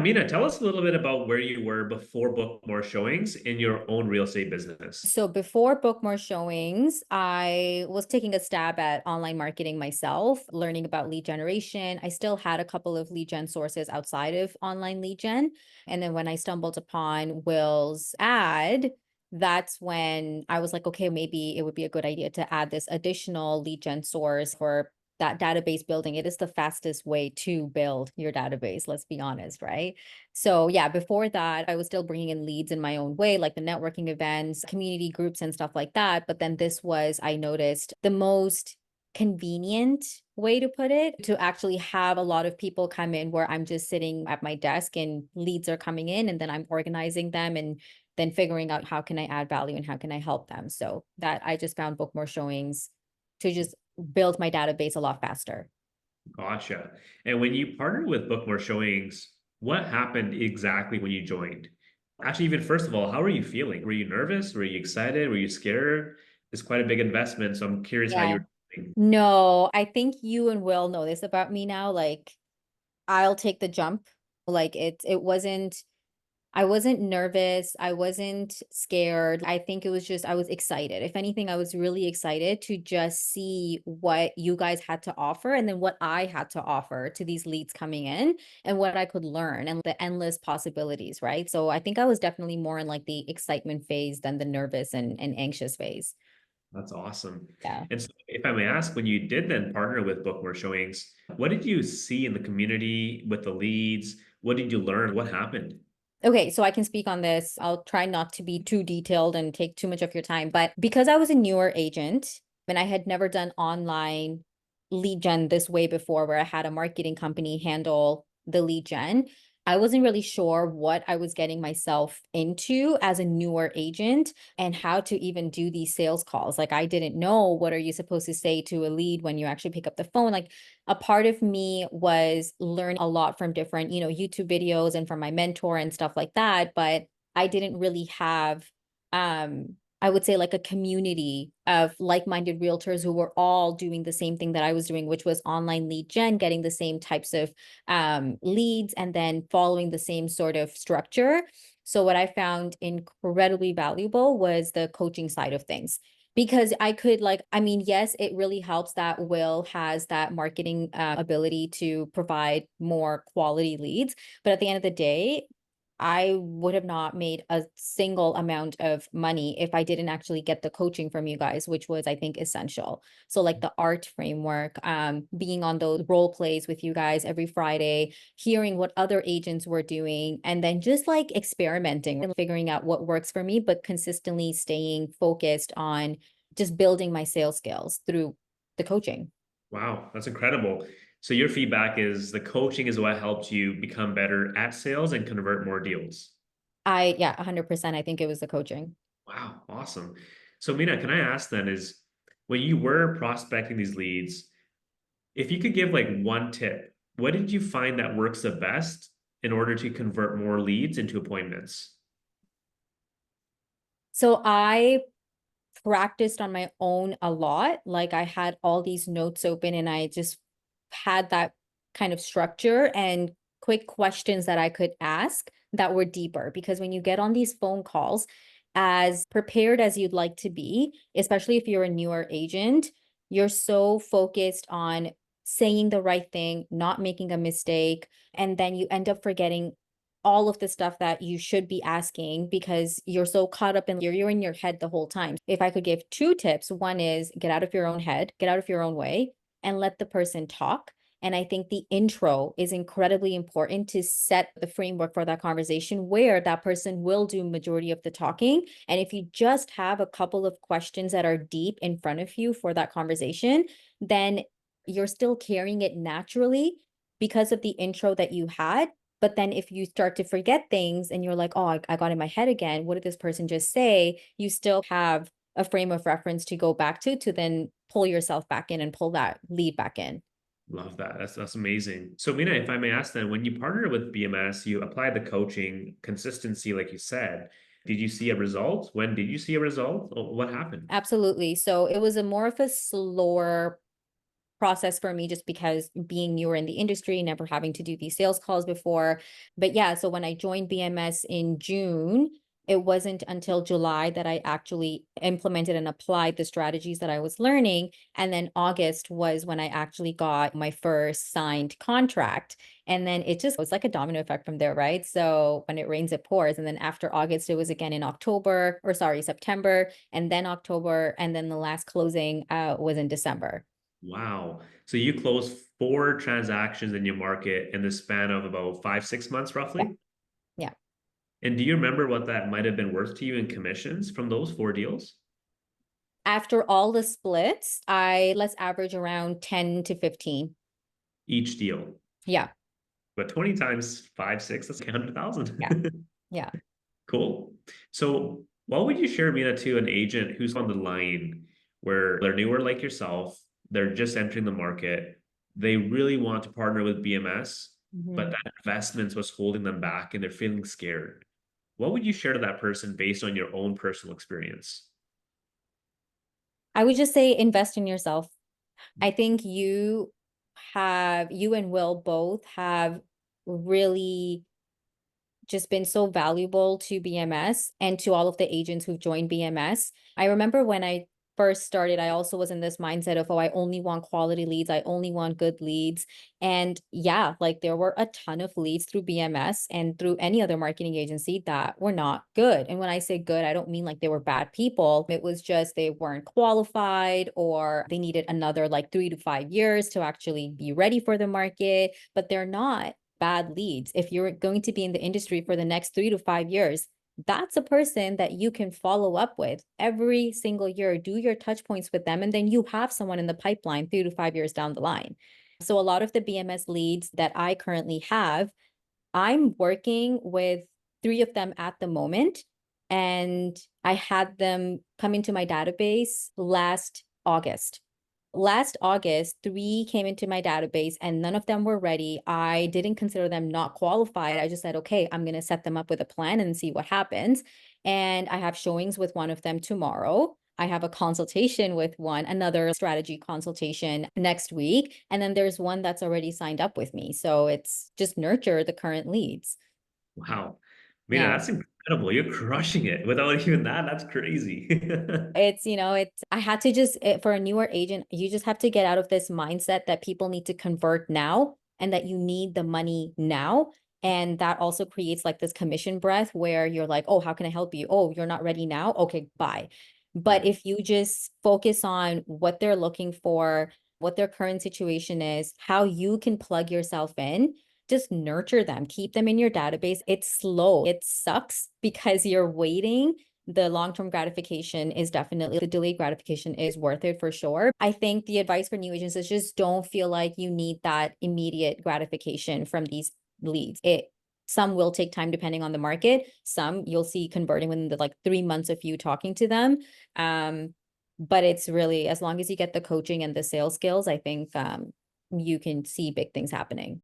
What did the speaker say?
Amina, tell us a little bit about where you were before Book More Showings in your own real estate business. So before Book More Showings, I was taking a stab at online marketing myself, learning about lead generation. I still had a couple of lead gen sources outside of online lead gen. And then when I stumbled upon Will's ad, that's when I was like, okay, maybe it would be a good idea to add this additional lead gen source for that database building. It is the fastest way to build your database, let's be honest, right? So yeah, before that, I was still bringing in leads in my own way, like the networking events, community groups and stuff like that. But then this was, I noticed, the most convenient way to put it, to actually have a lot of people come in where I'm just sitting at my desk and leads are coming in and then I'm organizing them and then figuring out how can I add value and how can I help them. So that I just found Book More Showings to just build my database a lot faster. Gotcha. And when you partnered with Book More Showings, what happened exactly when you joined? Actually, even first of all, how were you feeling? Were you nervous? Were you excited? Were you scared? It's quite a big investment, so I'm curious how you Yeah. were feeling. No, I think you and Will know this about me now. Like, I'll take the jump. Like it wasn't, I wasn't nervous. I wasn't scared. I think it was just, I was excited. If anything, I was really excited to just see what you guys had to offer and then what I had to offer to these leads coming in and what I could learn and the endless possibilities, right? So I think I was definitely more in like the excitement phase than the nervous and anxious phase. That's awesome. Yeah. And so, if I may ask, when you did then partner with Book More Showings, what did you see in the community with the leads? What did you learn? What happened? Okay, so I can speak on this. I'll try not to be too detailed and take too much of your time. But because I was a newer agent and I had never done online lead gen this way before, where I had a marketing company handle the lead gen, I wasn't really sure what I was getting myself into as a newer agent and how to even do these sales calls. Like, I didn't know what are you supposed to say to a lead when you actually pick up the phone. Like, a part of me was learning a lot from different, YouTube videos and from my mentor and stuff like that. But I didn't really have, I would say, like a community of like-minded realtors who were all doing the same thing that I was doing, which was online lead gen, getting the same types of leads and then following the same sort of structure. So what I found incredibly valuable was the coaching side of things, because I could, like, I mean, yes, it really helps that Will has that marketing ability to provide more quality leads. But at the end of the day, I would have not made a single amount of money if I didn't actually get the coaching from you guys, which was, I think, essential. So like the art framework, being on those role plays with you guys every Friday, hearing what other agents were doing, and then just like experimenting and figuring out what works for me, but consistently staying focused on just building my sales skills through the coaching. Wow, that's incredible. So your feedback is the coaching is what helped you become better at sales and convert more deals. Yeah, 100%. I think it was the coaching. Wow, awesome. So Mina, can I ask then is when you were prospecting these leads, if you could give like one tip, what did you find that works the best in order to convert more leads into appointments? So I practiced on my own a lot. Like, I had all these notes open and I just had that kind of structure and quick questions that I could ask that were deeper. Because when you get on these phone calls, as prepared as you'd like to be, especially if you're a newer agent, you're so focused on saying the right thing, not making a mistake, and then you end up forgetting all of the stuff that you should be asking because you're so caught up in you're in your head the whole time. If I could give two tips, one is get out of your own head, get out of your own way, and let the person talk. And I think the intro is incredibly important to set the framework for that conversation where that person will do majority of the talking. And if you just have a couple of questions that are deep in front of you for that conversation, then you're still carrying it naturally because of the intro that you had. But then if you start to forget things and you're like, oh, I got in my head again, what did this person just say? You still have a frame of reference to go back to then pull yourself back in and pull that lead back in. Love that. That's amazing. So Mina, if I may ask then, when you partnered with BMS, you applied the coaching consistency, like you said. Did you see a result? When did you see a result? What happened? Absolutely. So it was a more of a slower process for me just because being newer in the industry, never having to do these sales calls before. But yeah, so when I joined BMS in June, it wasn't until July that I actually implemented and applied the strategies that I was learning. And then August was when I actually got my first signed contract. And then it just was like a domino effect from there, right? So when it rains, it pours. And then after August, it was again in September, and then October. And then the last closing was in December. Wow. So you closed 4 transactions in your market in the span of about 5, 6 months, Yeah. roughly? Yeah. And do you remember what that might have been worth to you in commissions from those 4 deals? After all the splits, let's average around 10 to 15. Each deal. Yeah. But 20 times 5, 6, that's Yeah. 100,000. Yeah. Cool. So what would you share, Mina, to an agent who's on the line where they're newer like yourself, they're just entering the market, they really want to partner with BMS, but Mhm. that investment's what's holding them back and they're feeling scared. What would you share to that person based on your own personal experience? I would just say invest in yourself. I think you and Will both have really just been so valuable to BMS and to all of the agents who've joined BMS. I remember when I first started, I also was in this mindset of, oh, I only want quality leads. I only want good leads. And yeah, like there were a ton of leads through BMS and through any other marketing agency that were not good. And when I say good, I don't mean like they were bad people. It was just they weren't qualified or they needed another like 3 to 5 years to actually be ready for the market, but they're not bad leads. If you're going to be in the industry for the next 3 to 5 years, that's a person that you can follow up with every single year, do your touch points with them, and then you have someone in the pipeline 3 to 5 years down the line. So a lot of the BMS leads that I currently have, I'm working with 3 of them at the moment, and I had them come into my database last August. Last August, 3 came into my database and none of them were ready. I didn't consider them not qualified. I just said, okay, I'm going to set them up with a plan and see what happens. And I have showings with one of them tomorrow. I have a consultation with one, another strategy consultation next week. And then there's one that's already signed up with me. So it's just nurture the current leads. Wow. Mina, Yeah. that's incredible. You're crushing it. Without even that, that's crazy. I had to for a newer agent, you just have to get out of this mindset that people need to convert now and that you need the money now. And that also creates like this commission breath where you're like, oh, how can I help you? Oh, you're not ready now? Okay, bye. But Mm. if you just focus on what they're looking for, what their current situation is, how you can plug yourself in, just nurture them, keep them in your database. It's slow. It sucks because you're waiting. The long-term gratification is definitely, the delayed gratification is worth it for sure. I think the advice for new agents is just don't feel like you need that immediate gratification from these leads. Some will take time depending on the market. Some you'll see converting within the like 3 months of you talking to them. But it's really, as long as you get the coaching and the sales skills, I think you can see big things happening.